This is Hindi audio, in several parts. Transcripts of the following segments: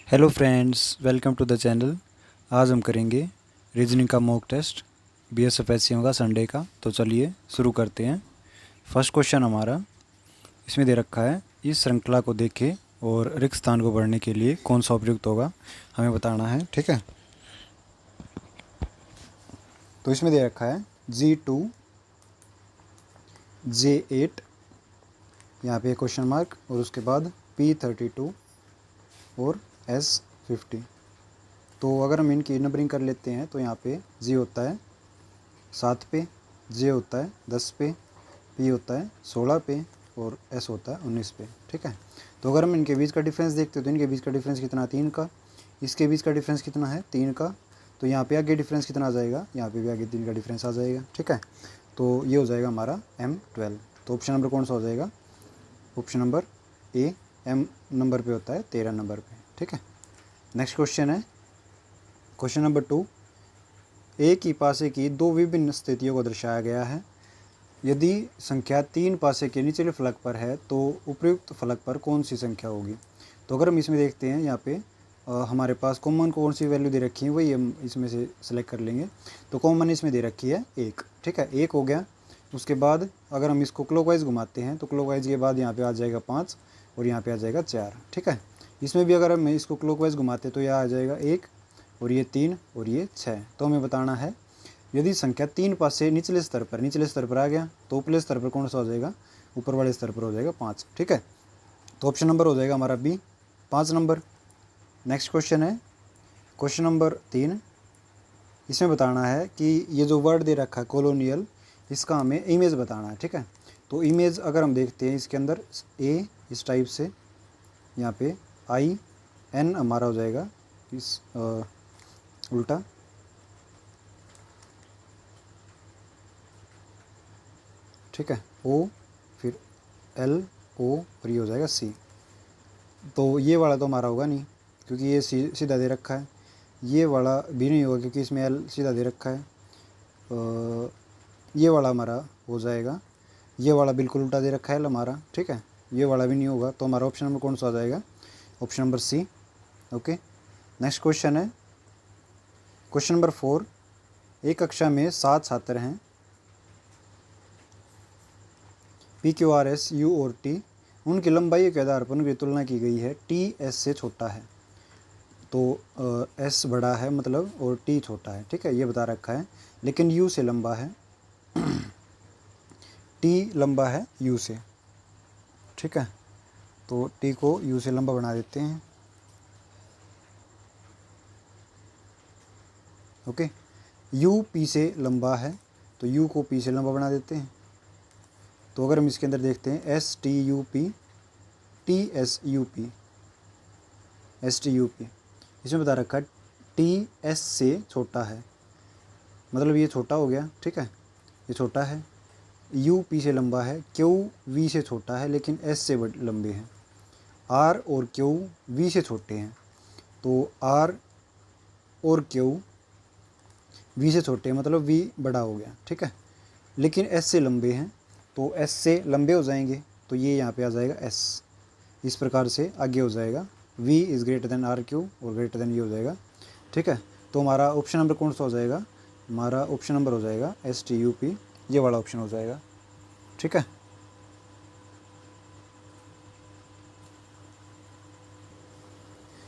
Hello friends, welcome to the channel. आज हम करेंगे रीजनिंग का मॉक टेस्ट बीएसएफ एससीओ का संडे का। तो चलिए शुरू करते हैं। फर्स्ट क्वेश्चन हमारा इसमें दे रखा है, इस श्रृंखला को देखें और रिक्त स्थान को भरने के लिए कौन सा उपयुक्त होगा, हमें बताना है। ठीक है, तो इसमें दे रखा है G2 J8, यहाँ पे क्वेश्चन मार्क और उसके बाद P32 और S50। तो अगर हम इनकी नंबरिंग कर लेते हैं तो यहाँ पे G होता है 7 पे, J होता है 10 पे, P होता है 16 पे और S होता है 19 पे। ठीक है, तो अगर हम इनके बीच का डिफरेंस देखते हैं तो इनके बीच का डिफरेंस कितना है 3 का, इसके बीच का डिफरेंस कितना है 3 का, तो यहाँ पे आगे डिफरेंस कितना आ जाएगा, यहाँ पे भी आगे 3 का डिफरेंस आ जाएगा। ठीक है, तो ये हो जाएगा हमारा M12। तो ऑप्शन नंबर कौन सा हो जाएगा, option number A, M number पे होता है 13 नंबर पे। ठीक है, नेक्स्ट क्वेश्चन है क्वेश्चन नंबर 2। एक ही पासे की दो विभिन्न स्थितियों को दर्शाया गया है। यदि संख्या 3 पासे के निचले फलक पर है तो उपयुक्त फलक पर कौन सी संख्या होगी। तो अगर हम इसमें देखते हैं, यहाँ पे हमारे पास कॉमन कौन सी वैल्यू दे रखी है वही हम इसमें से सेलेक्ट कर लेंगे। तो कॉमन इसमें दे रखी है 1। ठीक है, 1 हो गया। उसके बाद अगर हम इसको क्लॉकवाइज घुमाते हैं तो क्लॉकवाइज के बाद यहाँ पे आ जाएगा 5 और यहाँ पे आ जाएगा 4। ठीक है, इसमें भी अगर हम इसको क्लॉकवाइज घुमाते तो यह आ जाएगा 1 और ये 3 और ये 6। तो हमें बताना है, यदि संख्या 3 पासे निचले स्तर पर आ गया तो उपले स्तर पर कौन सा हो जाएगा, ऊपर वाले स्तर पर हो जाएगा 5। ठीक है, तो ऑप्शन नंबर हो जाएगा हमारा बी, 5 नंबर। नेक्स्ट क्वेश्चन है क्वेश्चन नंबर 3। इसमें बताना है कि ये जो वर्ड दे रखा है कॉलोनियल, इसका हमें इमेज बताना है। ठीक है, तो इमेज अगर हम देखते हैं इसके अंदर ए इस टाइप से, यहाँ पे आई एन हमारा हो जाएगा इस उल्टा, ठीक है, ओ फिर एल ओ और ये हो जाएगा सी। तो ये वाला तो हमारा होगा नहीं क्योंकि ये सीधा दे रखा है, ये वाला भी नहीं होगा क्योंकि इसमें एल सीधा दे रखा है। ये वाला हमारा हो जाएगा, ये वाला बिल्कुल उल्टा दे रखा है एल हमारा। ठीक है, ये वाला भी नहीं होगा, तो हमारा ऑप्शन नंबर कौन सा आ जाएगा, option number C. Okay, next question है क्वेश्चन नंबर 4। एक कक्षा में 7 छात्र हैं, P Q R S U और टी, उनकी लंबाई के आधार पर उनकी तुलना की गई है। टी एस से छोटा है, तो एस बड़ा है मतलब और टी छोटा है। ठीक है, ये बता रखा है, लेकिन यू से लंबा है, टी लंबा है यू से। ठीक है, तो टी को यू से लंबा बना देते हैं। ओके, यू पी से लंबा है तो यू को पी से लंबा बना देते हैं। तो अगर हम इसके अंदर देखते हैं S T U P, T S U P, S T U P, इसमें बता रखा है टी एस से छोटा है, मतलब ये छोटा हो गया। ठीक है, ये छोटा है, यू पी से लंबा है, क्यू वी से छोटा है लेकिन एस से लंबे हैं, आर और क्यू वी से छोटे हैं, तो आर और क्यू वी से छोटे हैं मतलब वी बड़ा हो गया। ठीक है, लेकिन एस से लंबे हैं तो एस से लंबे हो जाएंगे, तो ये यहाँ पे आ जाएगा एस, इस प्रकार से आगे हो जाएगा v is greater than R Q और ग्रेटर देन ये हो जाएगा। ठीक है, तो हमारा ऑप्शन नंबर कौन सा हो जाएगा, हमारा ऑप्शन नंबर हो जाएगा एस टी यू पी, ये वाला ऑप्शन हो जाएगा। ठीक है,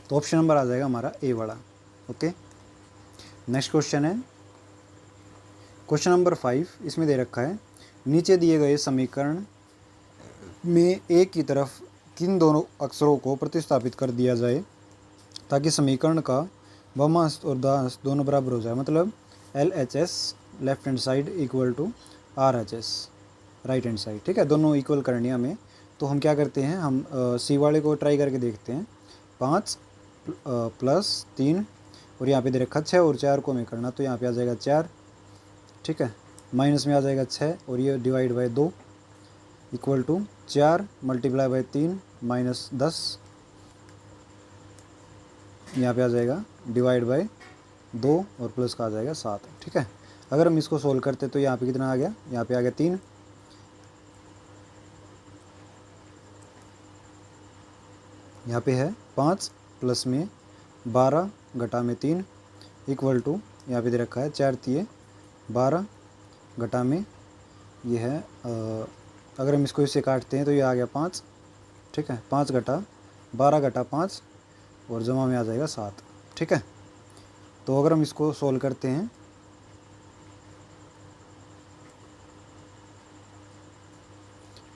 तो ऑप्शन नंबर आ जाएगा हमारा ए वाला। ओके, नेक्स्ट क्वेश्चन है क्वेश्चन नंबर 5। इसमें दे रखा है, नीचे दिए गए समीकरण में एक की तरफ किन दोनों अक्षरों को प्रतिस्थापित कर दिया जाए ताकि समीकरण का वामांश और दांश दोनों बराबर हो जाए। मतलब L H S left hand side equal to R H S right hand side. ठीक है, दोनों इक्वल करनी है हमें। तो हम क्या करते हैं, हम सी वाले को ट्राई करके देखते हैं। 5 प्लस 3 और यहाँ पे दे रखा 6 और 4 को हमें करना, तो यहाँ पे आ जाएगा 4। ठीक है, माइनस में आ जाएगा 6 और ये divide by 2 equal to 4 multiply by 3 minus 10, यहाँ पे आ जाएगा डिवाइड बाई 2 और प्लस का आ जाएगा 7। ठीक है, अगर हम इसको सोल्व करते तो यहाँ पे कितना आ गया, यहाँ पे आ गया 3, यहाँ पे है 5 प्लस में 12 घटा में 3 इक्वल टू यहाँ पे दे रखा है 4 तिये 12 घटा में ये है अगर हम इसको इससे काटते हैं तो ये आ गया 5, ठीक है। 5 घटा 12 घटा 5 और जमा में आ जाएगा 7, ठीक है। तो अगर हम इसको सोल्व करते हैं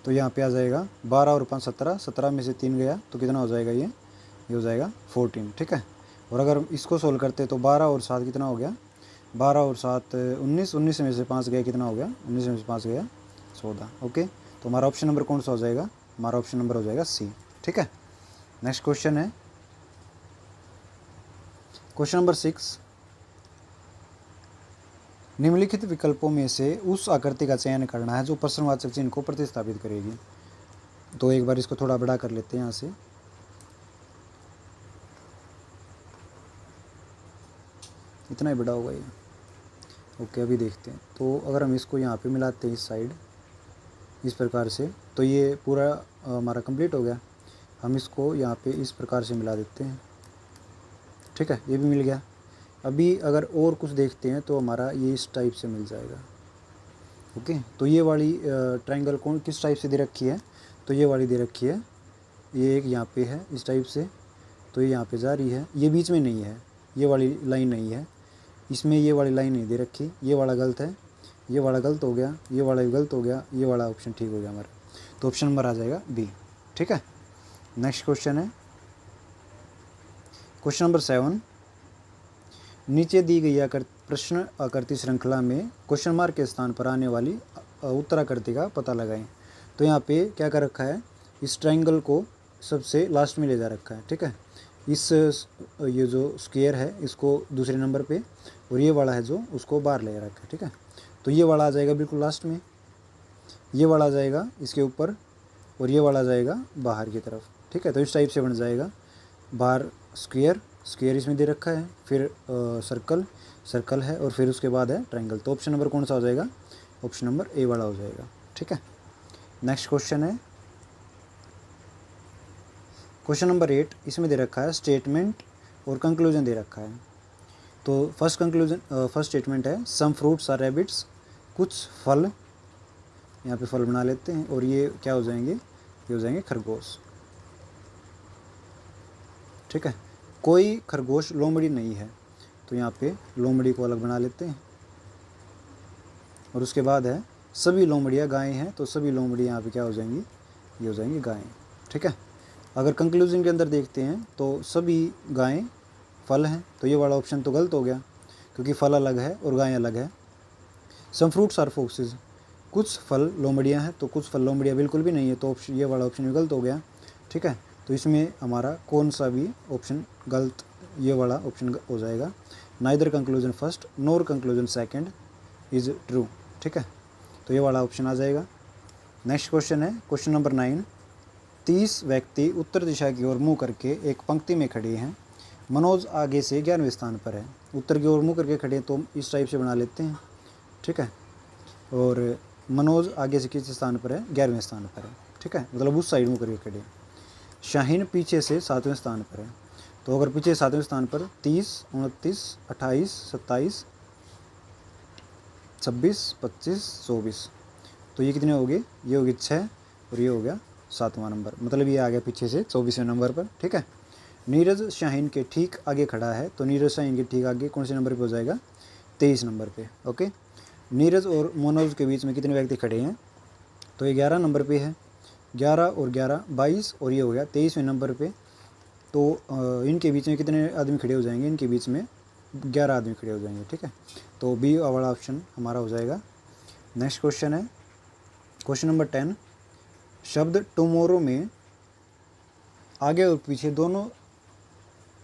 तो यहाँ पे आ जाएगा 12 और 5 17, 17 में से 3 गया तो कितना हो जाएगा ये हो जाएगा 14, ठीक है। और अगर हम इसको सोल्व करते हैं तो 12 और 7 कितना हो गया, 12 और 7 19, 19 में से 5 गया कितना हो गया, 19 में से 5 गया 14, ओके। तो हमारा ऑप्शन नंबर कौन सा हो जाएगा, हमारा ऑप्शन नंबर हो जाएगा सी, ठीक है। नेक्स्ट क्वेश्चन है क्वेश्चन नंबर 6। निम्नलिखित विकल्पों में से उस आकृति का चयन करना है जो प्रश्नवाचक चिन्ह को प्रतिस्थापित करेगी। तो एक बार इसको थोड़ा बड़ा कर लेते हैं यहाँ से, इतना ही बड़ा होगा ये, ओके। अभी देखते हैं। तो अगर हम इसको यहाँ पे मिलाते हैं इस साइड इस प्रकार से, तो ये पूरा हमारा कंप्लीट हो गया। हम इसको यहाँ पे इस प्रकार से मिला देते हैं, ठीक है, ये भी मिल गया। अभी अगर और कुछ देखते हैं तो हमारा ये इस टाइप से मिल जाएगा, ओके। तो ये वाली ट्रायंगल कौन किस टाइप से दे रखी है, तो ये वाली दे रखी है, ये एक यहाँ पे है इस टाइप से, तो ये यहाँ पे जा रही है, ये बीच में नहीं है, ये वाली लाइन नहीं है, इसमें ये वाली लाइन नहीं दे रखी, ये वाला गलत है, ये वाला गलत हो गया, ये वाला भी गलत हो गया, ये वाला ऑप्शन ठीक हो गया हमारा। तो ऑप्शन नंबर आ जाएगा बी, ठीक है। नेक्स्ट क्वेश्चन है क्वेश्चन नंबर 7। नीचे दी गई प्रश्न आकृति श्रृंखला में क्वेश्चन मार्क के स्थान पर आने वाली उत्तराकृति का पता लगाएं। तो यहाँ पे क्या कर रखा है, इस ट्रायंगल को सबसे लास्ट में ले जा रखा है, ठीक है। इस ये जो स्क्वायर है इसको दूसरे नंबर पे, और ये वाला है जो उसको बाहर ले रखा है, ठीक है। तो ये वाला आ जाएगा बिल्कुल लास्ट में, ये वाला आ जाएगा इसके ऊपर, और ये वाला आ जाएगा बाहर की तरफ, ठीक है। तो इस टाइप से बन जाएगा, बाहर स्क्वायर, स्क्वायर इसमें दे रखा है, फिर सर्कल, सर्कल है, और फिर उसके बाद है ट्रायंगल। तो ऑप्शन नंबर कौन सा हो जाएगा, ऑप्शन नंबर ए वाला हो जाएगा, ठीक है। नेक्स्ट क्वेश्चन है क्वेश्चन नंबर 8। इसमें दे रखा है स्टेटमेंट और कंक्लूजन दे रखा है। तो फर्स्ट स्टेटमेंट है सम फ्रूट्स आर रैबिट्स, कुछ फल, यहाँ पे फल बना लेते हैं, और ये क्या हो जाएंगे, ये हो जाएंगे खरगोश, ठीक है। कोई खरगोश लोमड़ी नहीं है, तो यहाँ पे लोमड़ी को अलग बना लेते हैं, और उसके बाद है सभी लोमड़ियाँ गायें हैं, तो सभी लोमड़ियाँ यहाँ पे क्या हो जाएंगी, ये हो जाएंगी गायें, ठीक है। अगर कंक्लूजन के अंदर देखते हैं तो सभी गायें फल हैं, तो ये वाला ऑप्शन तो गलत हो गया क्योंकि फल अलग है और गायें अलग है। सम फ्रूट्स आर फॉक्सेस, कुछ फल लोमड़ियाँ हैं, तो कुछ फल लोमड़ियाँ बिल्कुल भी नहीं है, तो ये वाला ऑप्शन भी गलत हो गया, ठीक है। तो इसमें हमारा कौन सा भी ऑप्शन गलत, ये वाला ऑप्शन हो जाएगा, neither conclusion first NOR conclusion second is true, ठीक है। तो ये वाला ऑप्शन आ जाएगा। नेक्स्ट क्वेश्चन है क्वेश्चन नंबर 9। 30 व्यक्ति उत्तर दिशा की ओर मुँह करके एक पंक्ति में खड़े हैं। मनोज आगे से 11वें स्थान पर है, उत्तर की ओर मुँह करके खड़े हैं, तो इस टाइप से बना लेते हैं, ठीक है। और मनोज आगे से किस स्थान पर है, 11वें स्थान पर है, ठीक है, मतलब उस साइड मुँह करके खड़े हैं। शाहीन पीछे से 7वें स्थान पर है, तो अगर पीछे 7वें स्थान पर 30, 29, 28, 27, 26, 25, 24, तो ये कितने हो गए, ये हो गए 6, और ये हो गया 7वां नंबर, मतलब ये आ गया पीछे से 24वें नंबर पर, ठीक है। नीरज शाहीन के ठीक आगे खड़ा है, तो नीरज शाहीन के ठीक आगे कौन से नंबर पे हो जाएगा, 23 नंबर पे, ओके। नीरज और मनोज के बीच में कितने व्यक्ति खड़े हैं, तो ये 11 नंबर पे है, 11 और 11 22, और ये हो गया 23वें नंबर पे। तो इनके बीच में कितने आदमी खड़े हो जाएंगे, इनके बीच में 11 आदमी खड़े हो जाएंगे, ठीक है। तो बी वाला ऑप्शन हमारा हो जाएगा। नेक्स्ट क्वेश्चन है क्वेश्चन नंबर 10। शब्द टुमारो में आगे और पीछे दोनों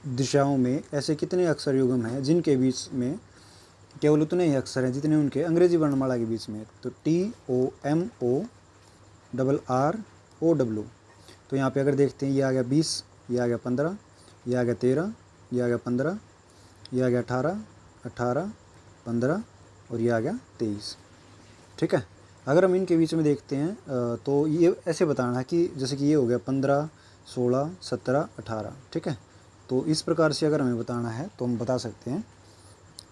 दिशाओं में ऐसे कितने अक्षर युग्म हैं जिनके बीच में केवल उतने ही अक्षर हैं जितने उनके अंग्रेजी वर्णमाला के बीच में, तो TOMORROW। तो यहाँ पे अगर देखते हैं, ये आ गया 20, ये आ गया 15, ये आ गया 13, ये आ गया 15, ये आ गया 18, 18, 15, और ये आ गया 23, ठीक है। अगर हम इनके बीच में देखते हैं तो ये ऐसे बताना है कि जैसे कि ये हो गया 15, 16, 17, 18, ठीक है। तो इस प्रकार से अगर हमें बताना है तो हम बता सकते हैं,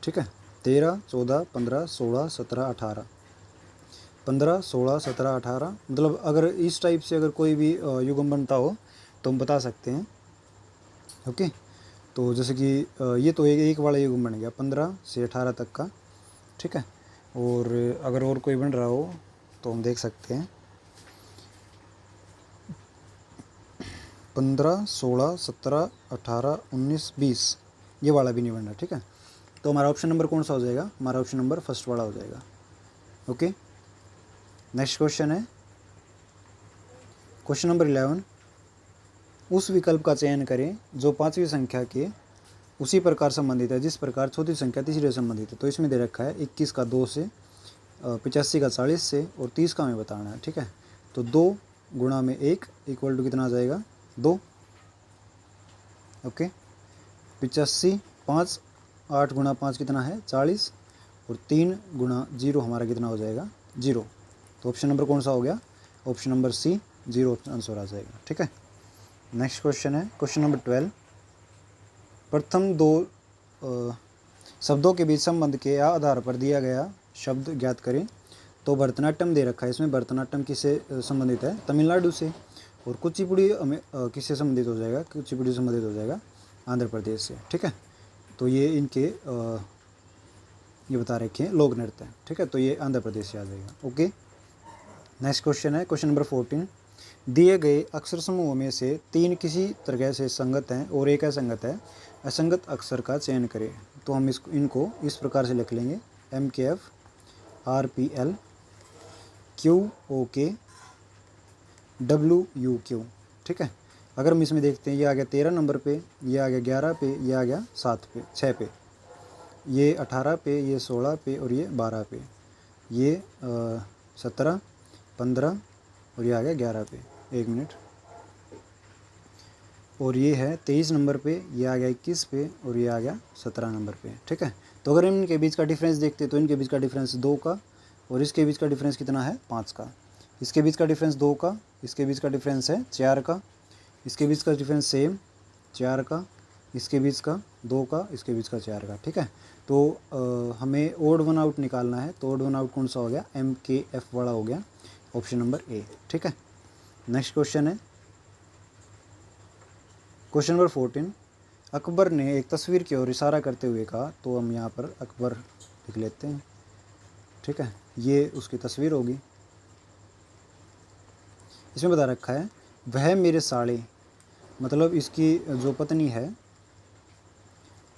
ठीक है। 13, 14, 15, 16, 17, 18, 15, 16, 17, 18, मतलब अगर इस टाइप से अगर कोई भी युग्म बनता हो तो हम बता सकते हैं। ओके, तो जैसे कि ये तो एक वाला युग्म बन गया 15 से 18 तक का, ठीक है। और अगर और कोई बन रहा हो तो हम देख सकते हैं 15, 16, 17, 18, 19, 20, ये वाला भी नहीं बन रहा, ठीक है। तो हमारा ऑप्शन नंबर कौन सा हो जाएगा? हमारा ऑप्शन नंबर फर्स्ट वाला हो जाएगा। ओके, नेक्स्ट क्वेश्चन है क्वेश्चन नंबर 11। उस विकल्प का चयन करें जो पांचवी संख्या के उसी प्रकार संबंधित है जिस प्रकार चौथी संख्या तीसरी से संबंधित है। तो इसमें दे रखा है 21 का 2 से, 85 का 40 से और 30 का हमें बताना है, ठीक है। तो 2 गुणा में 1 इक्वल टू कितना आ जाएगा? 2। ओके, 85, 5, 8 गुणा 5 कितना है? 40, और 3 गुणा 0 हमारा कितना हो जाएगा? 0। तो ऑप्शन नंबर कौन सा हो गया? ऑप्शन नंबर सी, 0 आंसर आ जाएगा, ठीक है। नेक्स्ट क्वेश्चन है क्वेश्चन नंबर 12। प्रथम दो शब्दों के बीच संबंध के आधार पर दिया गया शब्द ज्ञात करें। तो भरतनाट्यम दे रखा है, इसमें भरतनाट्यम किससे संबंधित है? तमिलनाडु से। और कुचिपुड़ी हमें किससे संबंधित हो जाएगा? कुचिपुड़ी संबंधित हो जाएगा आंध्र प्रदेश से, ठीक है। तो ये इनके ये बता रखे हैं लोक नृत्य, ठीक है। तो ये आंध्र प्रदेश से आ जाएगा। ओके, नेक्स्ट क्वेश्चन है क्वेश्चन नंबर 14। दिए गए अक्षर समूह में से 3 किसी तरह से संगत हैं और एक असंगत है। असंगत अक्षर का चयन करें। तो हम इनको इस प्रकार से लिख लेंगे MKF, RPL, QOK, WUQ, ठीक है। अगर हम इसमें देखते हैं, ये आ गया 13 नंबर पे, ये आ गया 11 पे, ये आ गया 7 पे, 6 पे, ये 18 पे, ये 16 पे और ये 12 पे, ये 17, 15 और ये आ गया 11 पे। 1 मिनट। और ये है 23 नंबर पे, ये आ गया 21 पे और ये आ गया 17 नंबर पे, ठीक है। तो अगर हम इनके बीच का डिफरेंस देखते हैं तो इनके बीच का डिफरेंस 2 का, और इसके बीच का डिफरेंस कितना है? 5 का। इसके बीच का डिफरेंस 2 का, इसके बीच का डिफरेंस है 4 का, इसके बीच का डिफरेंस सेम 4 का, इसके बीच का 2 का, इसके बीच का 4 का, ठीक है। तो हमें ओड वन आउट निकालना है। तो ओड वन आउट कौन सा हो गया? MKF वाला हो गया, ऑप्शन नंबर ए, ठीक है। नेक्स्ट क्वेश्चन है क्वेश्चन नंबर 14। अकबर ने एक तस्वीर की ओर इशारा करते हुए कहा। तो हम यहाँ पर अकबर लिख लेते हैं, ठीक है। ये उसकी तस्वीर होगी। इसमें बता रखा है वह मेरे साले, मतलब इसकी जो पत्नी है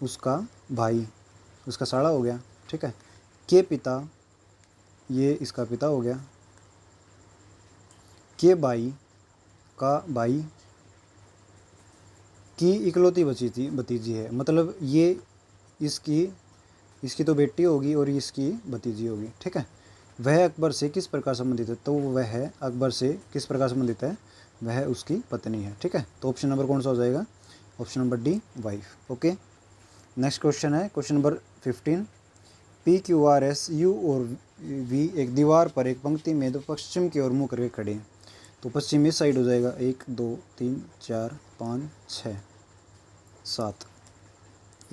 उसका भाई, उसका साला हो गया, ठीक है। के पिता, ये इसका पिता हो गया। के भाई का भाई, की इकलौती भतीजी है, मतलब ये इसकी तो बेटी होगी और इसकी भतीजी होगी, ठीक है। वह अकबर से किस प्रकार संबंधित है? तो वह अकबर से किस प्रकार संबंधित है? वह उसकी पत्नी है, ठीक है। तो ऑप्शन नंबर कौन सा हो जाएगा? Option number D, wife. Okay, next question है क्वेश्चन नंबर 15। PQRSU और V एक दीवार पर एक पंक्ति में दो पश्चिम की ओर मुँह करके खड़े हैं। तो पश्चिम इस साइड हो जाएगा 1 2 3 4 5 6 7,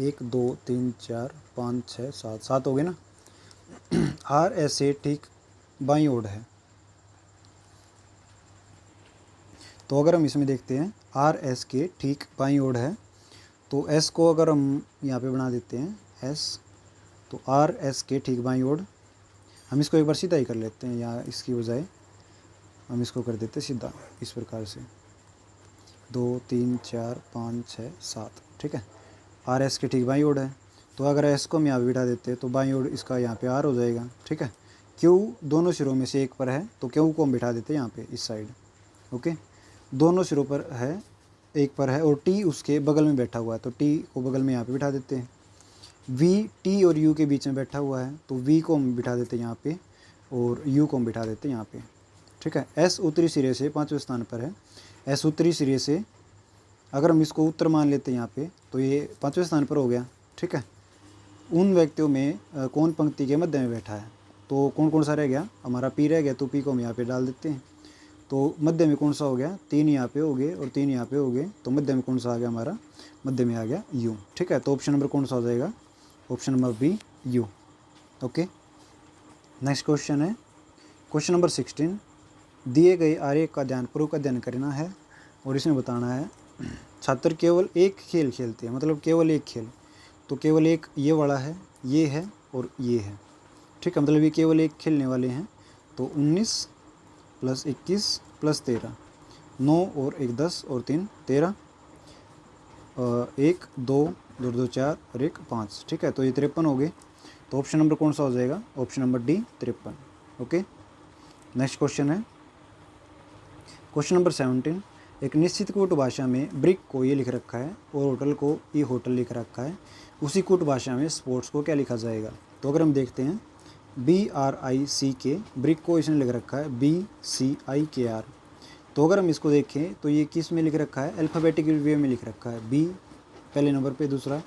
1 2 3 4 5 6 7, 7 हो गए ना। RS से ठीक बाईं ओर है। तो अगर हम इसमें देखते हैं RS के ठीक बाईं ओर है, तो S को अगर हम यहाँ पे बना देते हैं S, तो RS के ठीक बाईं ओर हम इसको एक बार सीधा ही कर लेते हैं, या इसकी बजाय हम इसको कर देते हैं सीधा इस प्रकार से 2 3 4 5 6 7, ठीक है। RS के ठीक बाईं ओर है। तो अगर S को हम यहाँ पे बिठा देते हैं तो बाईं ओर इसका यहाँ पे R हो जाएगा, ठीक है। Q दोनों सिरों में से एक पर है, तो Q को हम बिठा देते हैं यहाँ पे इस साइड। ओके, दोनों सिरों पर है, एक पर है, और T उसके बगल में बैठा हुआ है, तो T को बगल में यहाँ पे बिठा देते हैं। V T और U के बीच में बैठा हुआ है, तो V को हम बिठा देते हैं यहाँ पे और U को हम बिठा देते हैं यहाँ पे, ठीक है। S उत्तरी सिरे से 5वें स्थान पर है। S उत्तरी सिरे से अगर हम इसको उत्तर मान लेते हैं यहाँ पे, तो ये 5वें स्थान पर हो गया, ठीक है। उन व्यक्तियों में कौन पंक्ति के मध्य में बैठा है? तो कौन कौन सा रह गया? हमारा P रह गया, तो P को हम यहाँ पे डाल देते हैं। तो मध्य में कौन सा हो गया, 3 यहाँ पे हो गए और 3 यहाँ पे हो गए, तो मध्य में कौन सा आ गया हमारा, मध्य में आ गया यू। ठीक है, तो ऑप्शन नंबर कौन सा हो जाएगा, option number B U. Okay, next question है क्वेश्चन नंबर 16। दिए गए आरेख का ध्यानपूर्वक अध्ययन करना है और इसमें बताना है छात्र केवल एक खेल खेलते हैं, मतलब केवल एक खेल, तो केवल एक ये वाला है, ये है और ये है। ठीक है, मतलब ये केवल एक खेलने वाले हैं। तो 19 + 21 + 13, 9 और 1 10 और 3 13, 1 2 2 2 4 और 1 5। ठीक है, तो ये 53 हो गए। तो ऑप्शन नंबर कौन सा हो जाएगा, option number D 53। Okay, next question है क्वेश्चन नंबर 17। एक निश्चित कूट भाषा में ब्रिक को ये लिख रखा है और होटल को ये होटल लिख रखा है, उसी कूट भाषा में स्पोर्ट्स को क्या लिखा जाएगा। तो अगर हम देखते हैं BRICK, ब्रिक को इसने लिख रखा है BCIKR। तो अगर हम इसको देखें तो ये किस में लिख रखा है, अल्फ़ाबेटिकल वे में लिख रखा है, बी पहले नंबर पे, दूसरा,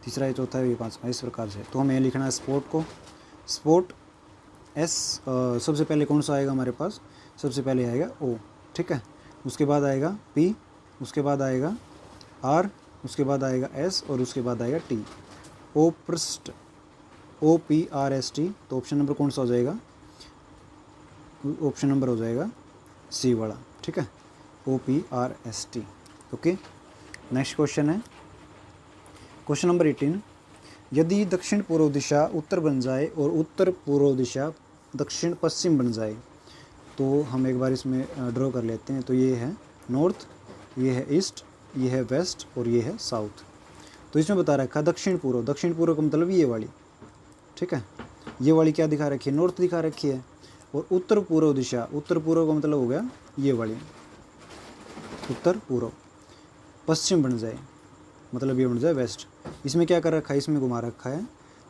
तीसरा, चौथा, ये पाँचवा, इस प्रकार से। तो हमें लिखना है स्पोर्ट को, स्पोर्ट एस सबसे पहले कौन सा आएगा हमारे पास, सबसे पहले आएगा O। ठीक है, उसके बाद आएगा P, उसके बाद आएगा R, उसके बाद आएगा S और उसके बाद आएगा T, ओपृष्ट OPRST। तो ऑप्शन नंबर कौन सा हो जाएगा, ऑप्शन नंबर हो जाएगा सी वाला। ठीक है, OPRST। ओके, नेक्स्ट क्वेश्चन है क्वेश्चन नंबर 18। यदि दक्षिण पूर्व दिशा उत्तर बन जाए और उत्तर पूर्व दिशा दक्षिण पश्चिम बन जाए, तो हम एक बार इसमें ड्रॉ कर लेते हैं। तो ये है नॉर्थ, ये है ईस्ट, ये है वेस्ट और ये है साउथ। तो इसमें बता रखा है दक्षिण पूर्व, दक्षिण पूर्व का मतलब ये वाली। ठीक है, ये वाली क्या दिखा रखी है, नॉर्थ दिखा रखी है। और उत्तर पूर्व दिशा, उत्तर पूर्व का मतलब हो गया ये वाली, उत्तर पूर्व। पश्चिम बन जाए मतलब ये बन जाए वेस्ट। इसमें क्या कर रखा है, इसमें घुमा रखा है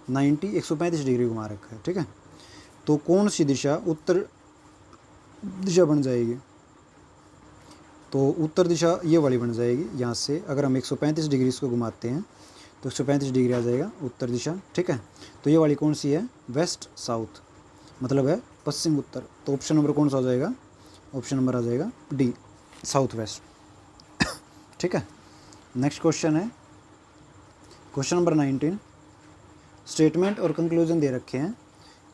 135 डिग्री घुमा रखा है। ठीक है, तो कौन सी दिशा उत्तर दिशा बन जाएगी, तो उत्तर दिशा ये वाली बन जाएगी। यहाँ से अगर हम 135 डिग्री इसको घुमाते हैं तो 135 डिग्री आ जाएगा उत्तर दिशा। ठीक है, तो ये वाली कौन सी है, वेस्ट साउथ, मतलब है पश्चिम उत्तर। तो ऑप्शन नंबर कौन सा हो जाएगा, ऑप्शन नंबर आ जाएगा डी साउथ वेस्ट। ठीक है, नेक्स्ट क्वेश्चन है क्वेश्चन नंबर 19। स्टेटमेंट और कंक्लूजन दे रखे हैं,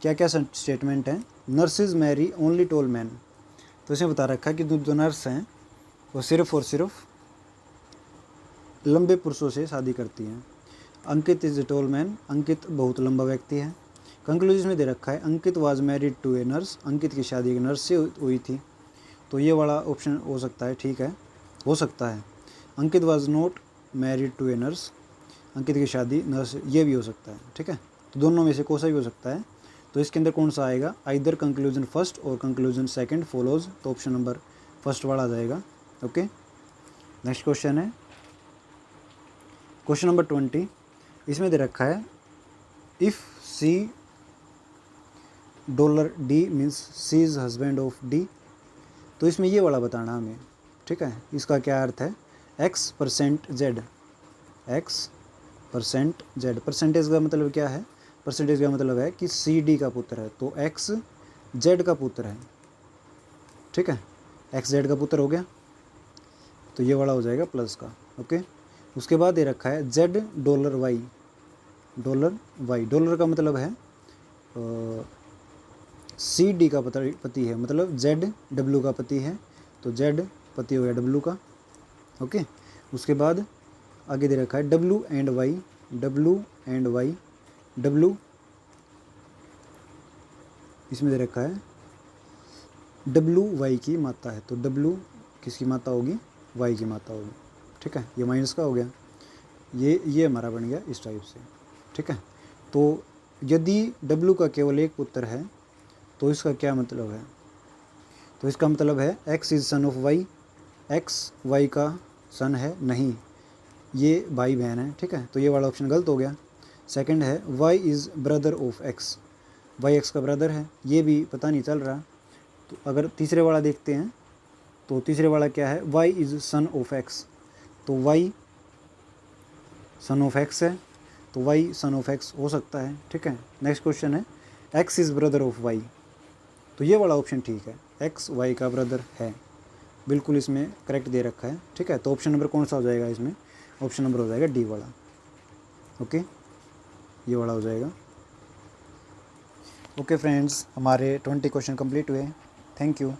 क्या क्या स्टेटमेंट हैं। Nurses marry only tall man, तो इसमें बता रखा है कि जो नर्स हैं वो सिर्फ और सिर्फ लंबे पुरुषों से शादी करती हैं। Ankit is a tall man, Ankit बहुत लंबा व्यक्ति है। कंक्लूजन में दे रखा है Ankit was married to a nurse, Ankit की शादी एक नर्स से हुई थी। तो ये वाला ऑप्शन हो सकता है, ठीक है, हो सकता है। Ankit was not married to a nurse, Ankit की शादी नर्स, ये भी हो सकता है। ठीक है, तो दोनों में से कोई सा भी हो सकता है। तो इसके अंदर कौन सा आएगा, आइदर कंक्लूजन फर्स्ट और कंक्लूजन सेकंड फॉलोज, तो ऑप्शन नंबर फर्स्ट वाला आ जाएगा। ओके, नेक्स्ट क्वेश्चन है क्वेश्चन नंबर 20। इसमें दे रखा है if C $D means C is husband of D. तो इसमें ये वाला बताना हमें। ठीक है, इसका क्या अर्थ है, X% Z, परसेंटेज का मतलब क्या है, परसेंटेज का मतलब है कि CD का पुत्र है, तो X Z का पुत्र है। ठीक है, X Z का पुत्र हो गया, तो ये वाला हो जाएगा प्लस का। ओके, उसके बाद ये रखा है $Y, डॉलर का मतलब है CD का पति है, मतलब Z W का पति है, तो Z पति हो गया W का। ओके, उसके बाद आगे दे रखा है W एंड Y, W इसमें दे रखा है WY की माता है, तो W किसकी माता होगी, Y की माता होगी। ठीक है, ये माइनस का हो गया, ये हमारा बन गया इस टाइप से। ठीक है, तो यदि W का केवल एक पुत्र है तो इसका क्या मतलब है, तो इसका मतलब है X is son of Y, X Y का सन है नहीं, ये भाई बहन है। ठीक है, तो ये वाला ऑप्शन गलत हो गया। सेकंड है Y is brother of X, Y X का ब्रदर है, ये भी पता नहीं चल रहा। तो अगर तीसरे वाला देखते हैं तो तीसरे वाला क्या है, Y is son of X, तो Y सन ऑफ X है, तो Y सन ऑफ X हो सकता है। ठीक है, नेक्स्ट क्वेश्चन है X is brother of Y, तो ये वाला ऑप्शन ठीक है, एक्स वाई का ब्रदर है, बिल्कुल इसमें करेक्ट दे रखा है। ठीक है, तो ऑप्शन नंबर कौन सा हो जाएगा इसमें? ऑप्शन नंबर हो जाएगा डी वाला। ओके, ये वाला हो जाएगा। ओके फ्रेंड्स, हमारे 20 क्वेश्चन कंप्लीट हुए। Thank you.